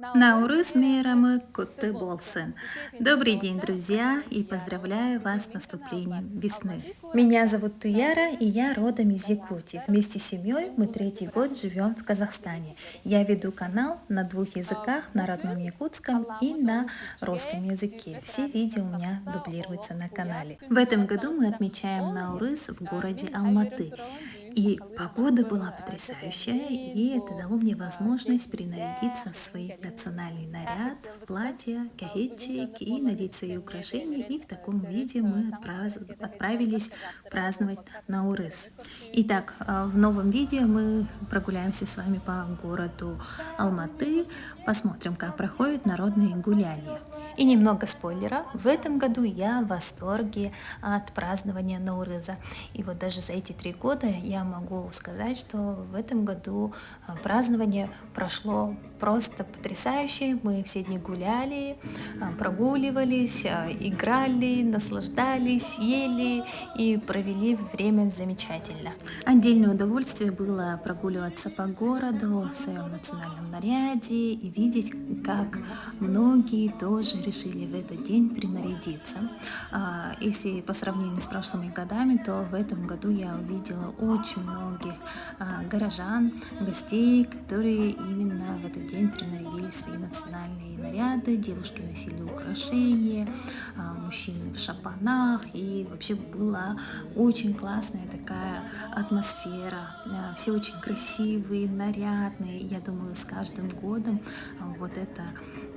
Наурыз мейрамы Кутты Болсын. Добрый день, друзья, и поздравляю вас с наступлением весны. Меня зовут Туяра, и я родом из Якутии. Вместе с семьей мы третий год живем в Казахстане. Я веду канал на двух языках, на родном якутском и на русском языке. Все видео у меня дублируются на канале. В этом году мы отмечаем Наурыз в городе Алматы. И погода была потрясающая, и это дало мне возможность принарядиться в свой национальный наряд, в платье, кахетчик и надеть свои украшения. И в таком виде мы отправились праздновать Наурыз. Итак, в новом видео мы прогуляемся с вами по городу Алматы, посмотрим, как проходят народные гуляния. И немного спойлера, в этом году я в восторге от празднования Наурыза. И вот даже за эти 3 года я могу сказать, что в этом году празднование прошло просто потрясающе. Мы все дни гуляли, прогуливались, играли, наслаждались, ели и провели время замечательно. Отдельное удовольствие было прогуливаться по городу в своем национальном наряде и видеть, как многие тоже решили в этот день принарядиться. Если по сравнению с прошлыми годами, то в этом году я увидела очень многих горожан, гостей, которые именно в этот день принарядили свои национальные наряды. Девушки носили украшения, мужчины в шапанах, и вообще была очень классная такая атмосфера. Все очень красивые, нарядные. Я думаю, с каждым годом вот это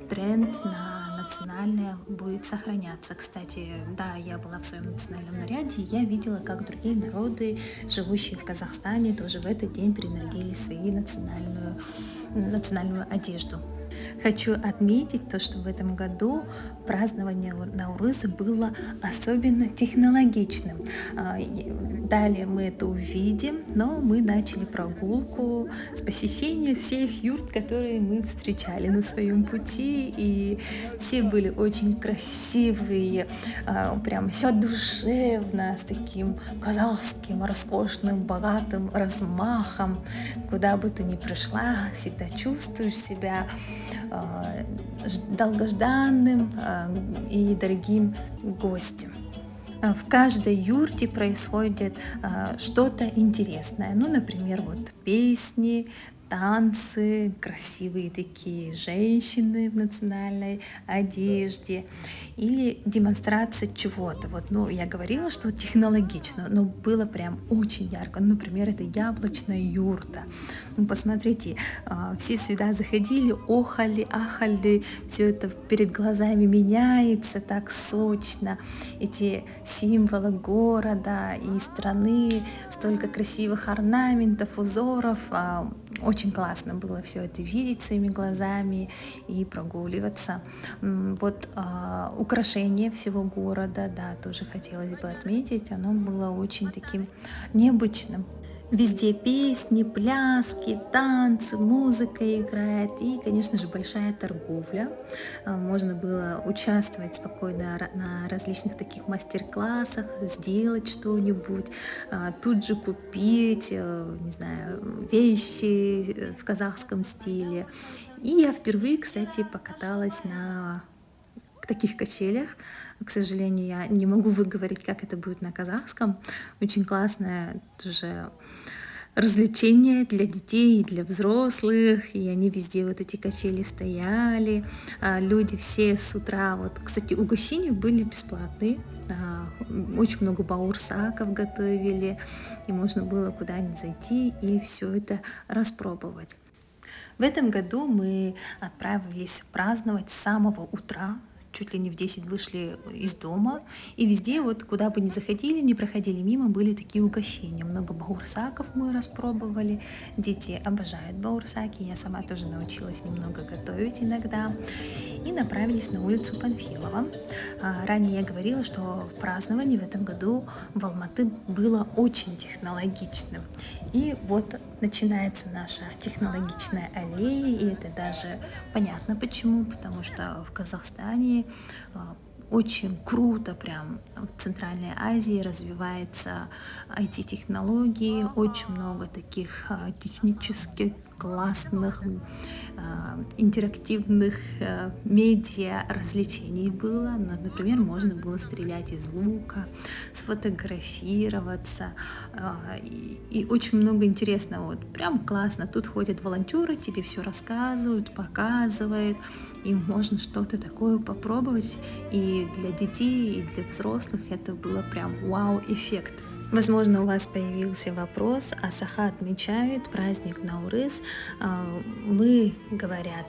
тренд на национальное будет сохраняться. Кстати, да, я была в своем национальном наряде, и я видела, как другие народы, живущие в Казахстане, тоже в этот день принарядили свои национальную одежду. Хочу отметить то, что в этом году празднование Наурыза было особенно технологичным. Далее мы это увидим, но мы начали прогулку с посещения всех юрт, которые мы встречали на своем пути, и все были очень красивые, прям все душевно, с таким казахским, роскошным, богатым размахом. Куда бы ты ни пришла, всегда чувствуешь себя долгожданным и дорогим гостем. В каждой юрте происходит что-то интересное. Ну, например, вот песни, танцы, красивые такие женщины в национальной одежде или демонстрация чего-то. Вот, ну, я говорила, что технологично, но было прям очень ярко. Ну, например, это яблочная юрта. Ну, посмотрите, все сюда заходили, охали, ахали, все это перед глазами меняется так сочно. Эти символы города и страны, столько красивых орнаментов, узоров. Очень классно было все это видеть своими глазами и прогуливаться. Вот украшение всего города, да, тоже хотелось бы отметить, оно было очень таким необычным. Везде песни, пляски, танцы, музыка играет и, конечно же, большая торговля. Можно было участвовать спокойно на различных таких мастер-классах, сделать что-нибудь, тут же купить, не знаю, вещи в казахском стиле. И я впервые, кстати, покаталась на таких качелях. К сожалению, я не могу выговорить, как это будет на казахском. Очень классное тоже развлечение для детей и для взрослых, и они везде вот эти качели стояли, люди все с утра, вот, кстати, угощения были бесплатные, очень много бауырсаков готовили, и можно было куда-нибудь зайти и все это распробовать. В этом году мы отправились праздновать с самого утра, чуть ли не в 10 вышли из дома, и везде, вот куда бы ни заходили, не проходили мимо, были такие угощения. Много бауырсаков мы распробовали, дети обожают бауырсаки, я сама тоже научилась немного готовить иногда, и направились на улицу Панфилова. Ранее я говорила, что празднование в этом году в Алматы было очень технологичным, и вот начинается наша технологичная аллея, и это даже понятно почему, потому что в Казахстане очень круто, прям в Центральной Азии развивается IT-технологии, очень много таких технических классных интерактивных медиа развлечений было. Например, можно было стрелять из лука, сфотографироваться. И очень много интересного. Вот прям классно. Тут ходят волонтеры, тебе все рассказывают, показывают. И можно что-то такое попробовать. И для детей, и для взрослых это было прям вау-эффект. Возможно, у вас появился вопрос, а Саха отмечают праздник Наурыз. Мы, говорят,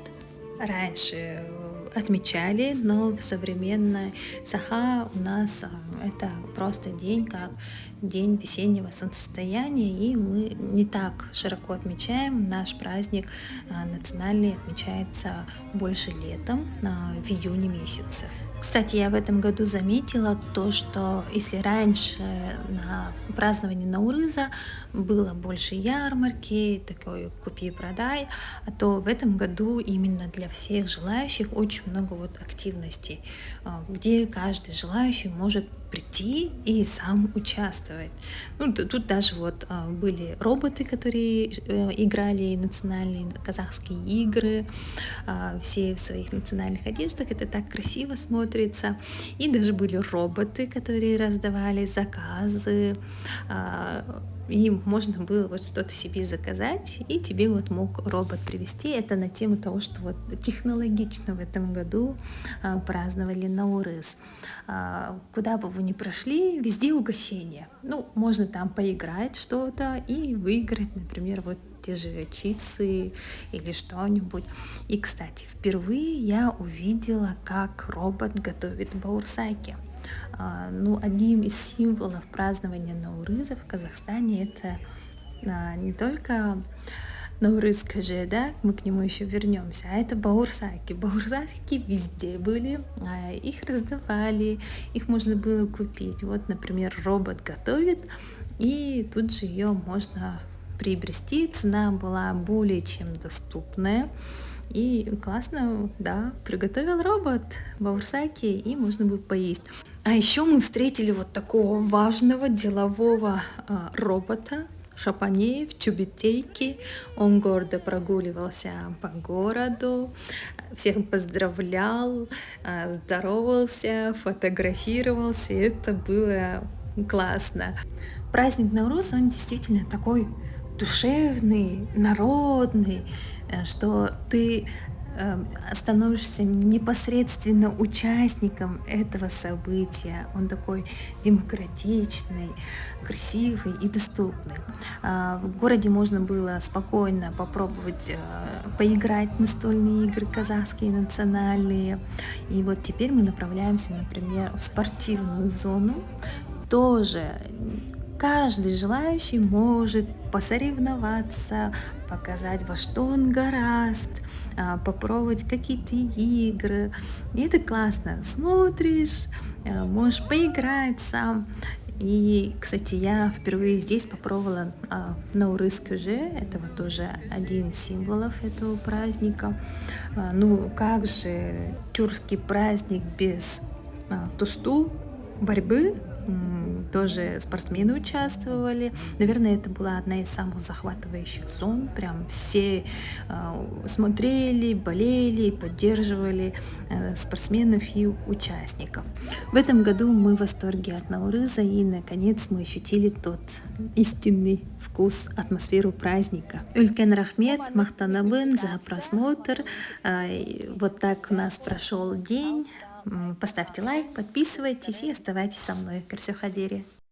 раньше отмечали, но в современной Саха у нас это просто день, как день весеннего солнцестояния, и мы не так широко отмечаем. Наш праздник национальный отмечается больше летом, в июне месяце. Кстати, я в этом году заметила то, что если раньше на праздновании Наурыза было больше ярмарки, такой купи-продай, то в этом году именно для всех желающих очень много активностей, где каждый желающий может прийти и сам участвовать. Тут даже были роботы, которые играли национальные казахские игры, все в своих национальных одеждах, это так красиво смотрится. И даже были роботы, которые раздавали заказы, и можно было что-то себе заказать, и тебе мог робот привезти. Это на тему того, что технологично в этом году праздновали Наурыз. Куда бы вы ни прошли, везде угощения. Можно там поиграть что-то и выиграть, например, те же чипсы или что-нибудь. И, кстати, впервые я увидела, как робот готовит бауырсаки. Одним из символов празднования Наурыза в Казахстане это не только Наурыз каже, да, мы к нему еще вернемся, а это бауырсаки. Бауырсаки везде были, их раздавали, их можно было купить. Например, робот готовит, и тут же ее можно приобрести. Цена была более чем доступная. И классно, да, приготовил робот бауырсаки, и можно было поесть. А еще мы встретили такого важного делового робота Шапанеев, тюбетейки. Он гордо прогуливался по городу, всех поздравлял, здоровался, фотографировался. И это было классно. Праздник Наурыз, он действительно такой душевный, народный, что ты становишься непосредственно участником этого события. Он такой демократичный, красивый и доступный. В городе можно было спокойно попробовать поиграть в настольные игры казахские, национальные. И теперь мы направляемся, например, в спортивную зону. Тоже каждый желающий может посоревноваться, показать, во что он горазд, попробовать какие-то игры. И это классно. Смотришь, можешь поиграть сам. И, кстати, я впервые здесь попробовала Наурыз каже. Это тоже один из символов этого праздника. Как же тюркский праздник без тусту, борьбы? Тоже спортсмены участвовали. Наверное, это была одна из самых захватывающих зон. Прям все смотрели, болели, поддерживали спортсменов и участников. В этом году мы в восторге от Наурыза, и наконец мы ощутили тот истинный вкус, атмосферу праздника. Үлкен рахмет, мақтанамын за просмотр. Так у нас прошел день. Поставьте лайк, подписывайтесь и оставайтесь со мной. Көрсе хадери.